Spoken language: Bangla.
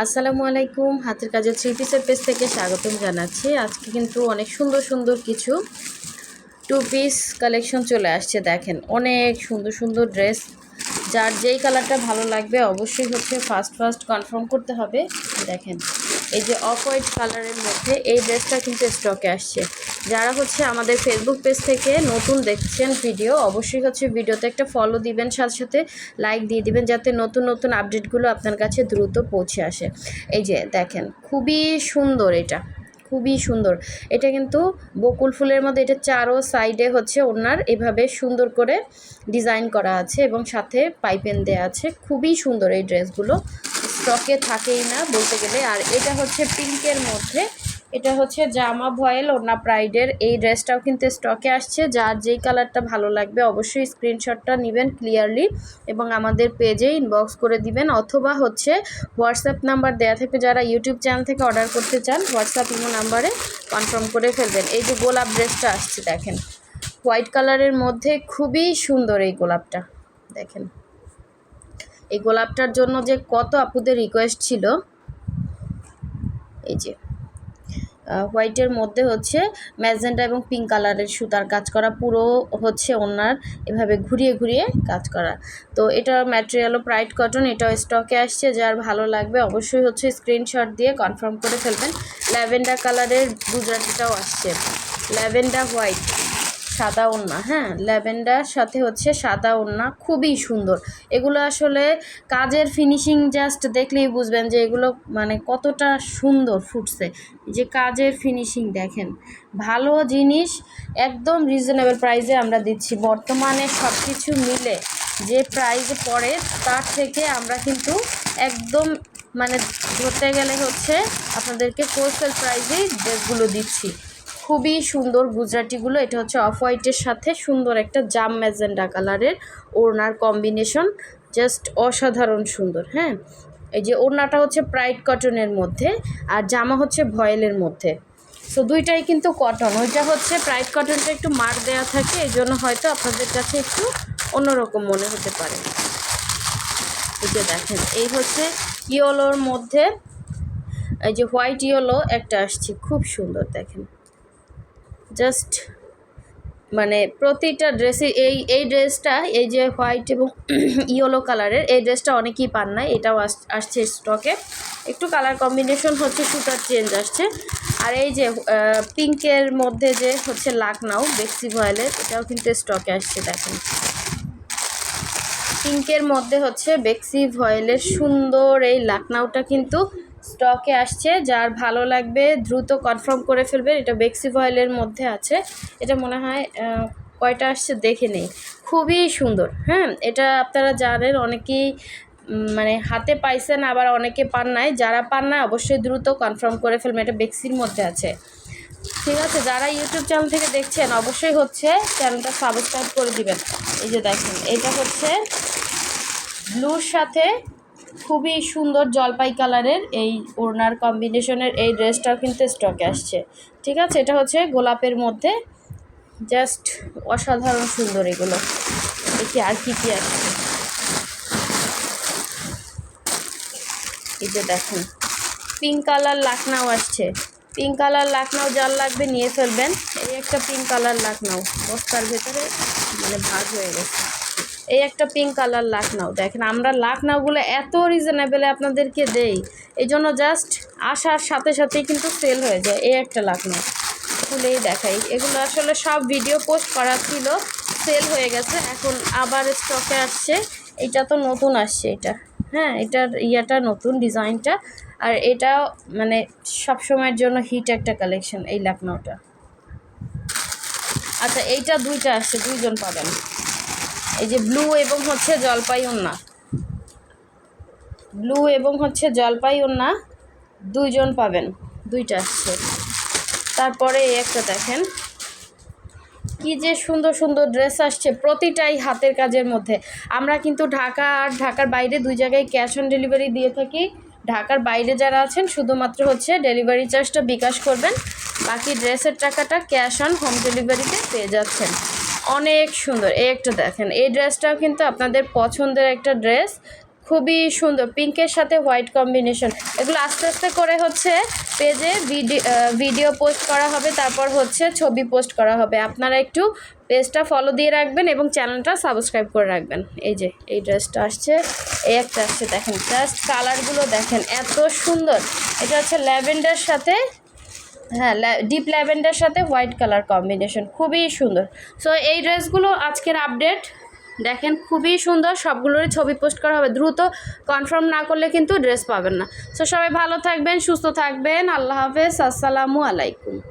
আসসালামু আলাইকুম। হাতের কাজের থ্রি পিসের পেজ থেকে স্বাগতম জানাচ্ছি। আজকে কিন্তু অনেক সুন্দর সুন্দর কিছু টু পিস কালেকশন চলে আসছে। দেখেন অনেক সুন্দর সুন্দর ড্রেস, যার যেই কালারটা ভালো লাগবে অবশ্যই ফার্স্ট কনফার্ম করতে হবে। দেখেন এই যে অফ হোয়াইট কালারের মধ্যে এই ড্রেসটা কিন্তু স্টকে আসছে। যারা আমাদের ফেসবুক পেজ থেকে নতুন দেখছেন ভিডিও, অবশ্যই ভিডিওতে একটা ফলো দিবেন, সাথে সাথে লাইক দিয়ে দিবেন, যাতে নতুন নতুন আপডেটগুলো আপনার কাছে দ্রুত পৌঁছে আসে। এই যে দেখেন খুবই সুন্দর, এটা খুবই সুন্দর। এটা কিন্তু বকুল ফুলের মধ্যে, এটা চারো সাইডে ওনার এভাবে সুন্দর করে ডিজাইন করা আছে এবং সাথে পাইপেন দেয়া আছে। খুবই সুন্দর এই ড্রেসগুলো, স্টকে থাকেই না বলতে গেলে। আর এটা পিঙ্কের মধ্যে, এটা জামা ভয়েল ওড়না প্রাইডের এই ড্রেসটাও কিন্তু স্টকে আসছে। যার যেই কালারটা ভালো লাগবে অবশ্যই স্ক্রিনশটটা নেবেন ক্লিয়ারলি এবং আমাদের পেজে ইনবক্স করে দিবেন, অথবা হোয়াটসঅ্যাপ নাম্বার দেওয়া থাকবে। যারা ইউটিউব চ্যানেল থেকে অর্ডার করতে চান হোয়াটসঅ্যাপ ইমো নাম্বারে কনফার্ম করে ফেলবেন। এই যে গোলাপ ড্রেসটা আসছে, দেখেন হোয়াইট কালারের মধ্যে খুবই সুন্দর এই গোলাপটা। দেখেন এই গোলাপটার জন্য যে কত আপুদের রিকোয়েস্ট ছিল। এই যে হোয়াইটের মধ্যে ম্যাজেন্টা এবং পিঙ্ক কালারের সুতার কাজ করা, পুরো ওনার এভাবে ঘুরিয়ে ঘুরিয়ে কাজ করা। তো এটার ম্যাটেরিয়ালও প্রাইড কটন, এটাও স্টকে আসছে। যার ভালো লাগবে অবশ্যই স্ক্রিনশট দিয়ে কনফার্ম করে ফেলবেন। ল্যাভেন্ডার কালারের গুজরাটিটাও আসছে, ল্যাভেন্ডার হোয়াইট সাদা ওড়না, হ্যাঁ ল্যাভেন্ডার সাথে সাদা ওড়না, খুবই সুন্দর। এগুলো আসলে কাজের ফিনিশিং জাস্ট দেখলেই বুঝবেন যে এগুলো মানে কতটা সুন্দর ফুটছে। যে কাজের ফিনিশিং দেখেন, ভালো জিনিস একদম রিজনেবল প্রাইসে আমরা দিচ্ছি। বর্তমানে সব কিছু মিলে যে প্রাইসে পড়ে তার থেকে আমরা কিন্তু একদম মানে ধরতে গেলে আপনাদেরকে হোলসেল প্রাইসেই ড্রেসগুলো দিচ্ছি। খুবই সুন্দর গুজরাটিগুলো। এটা অফ হোয়াইটের সাথে সুন্দর একটা জাম ম্যাজেন্ডা কালারের ওড়নার কম্বিনেশন, জাস্ট অসাধারণ সুন্দর। হ্যাঁ এই যে ওড়নাটা প্রাইড কটনের মধ্যে আর জামা ভয়েলের মধ্যে। সো দুইটাই কিন্তু কটন। ওইটা প্রাইড কটনটা একটু মার্ক দেওয়া থাকে, এই জন্য হয়তো আপনাদের কাছে একটু অন্যরকম মনে হতে পারে। এই যে দেখেন এই ইয়েলোর মধ্যে এই যে হোয়াইট ইয়েলো একটা আসছে, খুব সুন্দর। দেখেন জাস্ট মানে প্রতিটা ড্রেসে এই ড্রেসটা, এই যে হোয়াইট এবং ইয়েলো কালারের এই ড্রেসটা অনেকেই পান না, এটাও আসছে স্টকে। একটু কালার কম্বিনেশন সুতার চেঞ্জ আসছে। আর এই যে পিঙ্কের মধ্যে যে লাকনাও বেক্সি ভয়েলের, এটাও কিন্তু স্টকে আসছে। দেখেন পিঙ্কের মধ্যে বেক্সি ভয়েলের সুন্দর এই লাকনাওটা কিন্তু স্টকে আসছে। যার ভালো লাগবে দ্রুত কনফার্ম করে ফেলবেন। এটা বেক্সি ভয়েলের মধ্যে আছে। এটা মনে হয় কয়টা আসছে দেখে নেই, খুবই সুন্দর। হ্যাঁ এটা আপনারা জানেন, অনেকেই মানে হাতে পাইছেন, আবার অনেকে পান নাই। যারা পান না অবশ্যই দ্রুত কনফার্ম করে ফেলবেন, এটা বেক্সির মধ্যে আছে। ঠিক আছে, যারা ইউটিউব চ্যানেল থেকে দেখছেন অবশ্যই চ্যানেলটা সাবস্ক্রাইব করে দিবেন। এই যে দেখেন এটা ব্লুর সাথে খুবই সুন্দর জলপাই কালারের এই ওড়নার কম্বিনেশনের এই ড্রেসটাও কিন্তু স্টকে আসছে। ঠিক আছে, এটা গোলাপের মধ্যে, জাস্ট অসাধারণ সুন্দর। এগুলো দেখি আর কি কি আসছে। এই যে দেখেন পিঙ্ক কালার লাকনাও আসছে। পিঙ্ক কালার লাকনাও যার লাগবে নিয়ে ফেলবেন। এই একটা পিঙ্ক কালার লাকনাও বস্তার ভেতরে মানে ভাগ হয়ে গেছে। এই একটা পিঙ্ক কালার লাকনাও। দেখেন আমরা লাকনাওগুলো এত রিজনেবলে আপনাদেরকে দেই, এই জন্য জাস্ট আসার সাথে সাথেই কিন্তু সেল হয়ে যায়। এই একটা লাকনাও খুলেই দেখাই, এগুলো আসলে সব ভিডিও পোস্ট করা ছিল, সেল হয়ে গেছে, এখন আবার স্টকে আসছে। এটা তো নতুন আসছে, এটা হ্যাঁ এটার ইয়াটা নতুন ডিজাইনটা। আর এটা মানে সব সময়ের জন্য হিট একটা কালেকশন এই লাকনাওটা। আচ্ছা এইটা দুইটা আসছে, দুইজন পাবেন। এই যে ব্লু এবং জলপাই ওড়না, ব্লু এবং জলপাই ওড়না দুইজন পাবেন, দুইটা আসছে। তারপরে এই একটা দেখেন কি যে সুন্দর সুন্দর ড্রেস আসছে, প্রতিটাই হাতের কাজের মধ্যে। আমরা কিন্তু ঢাকা আর ঢাকার বাইরে দুই জায়গায় ক্যাশ অন ডেলিভারি দিয়ে থাকি। ঢাকার বাইরে যারা আছেন শুধুমাত্র ডেলিভারি চার্জটা বিকাশ করবেন, বাকি ড্রেসের টাকাটা ক্যাশ অন হোম ডেলিভারিতে পেয়ে যাচ্ছেন। অনেক সুন্দর। এই একটা দেখেন, এই ড্রেসটাও কিন্তু আপনাদের পছন্দের একটা ড্রেস, খুবই সুন্দর, পিঙ্কের সাথে হোয়াইট কম্বিনেশন। এগুলো আস্তে আস্তে করে হচ্ছে পেজে ভিডিও পোস্ট করা হবে, তারপর হচ্ছে ছবি পোস্ট করা হবে। আপনারা একটু পেজটা ফলো দিয়ে রাখবেন এবং চ্যানেলটা সাবস্ক্রাইব করে রাখবেন। এই যে এই ড্রেসটা আসছে, এই একটা আসছে, দেখেন জাস্ট কালারগুলো দেখেন এত সুন্দর। এটা হচ্ছে ল্যাভেন্ডার সাথে, হ্যাঁ ডিপ ল্যাভেন্ডার সাথে হোয়াইট কালার কম্বিনেশন, খুবই সুন্দর। সো এই ড্রেসগুলো আজকের আপডেট, দেখেন খুবই সুন্দর, সবগুলোরই ছবি পোস্ট করা হবে। দ্রুত কনফার্ম না করলে কিন্তু ড্রেস পাবেন না। সো সবাই ভালো থাকবেন, সুস্থ থাকবেন, আল্লাহ হাফেজ, আসসালামু আলাইকুম।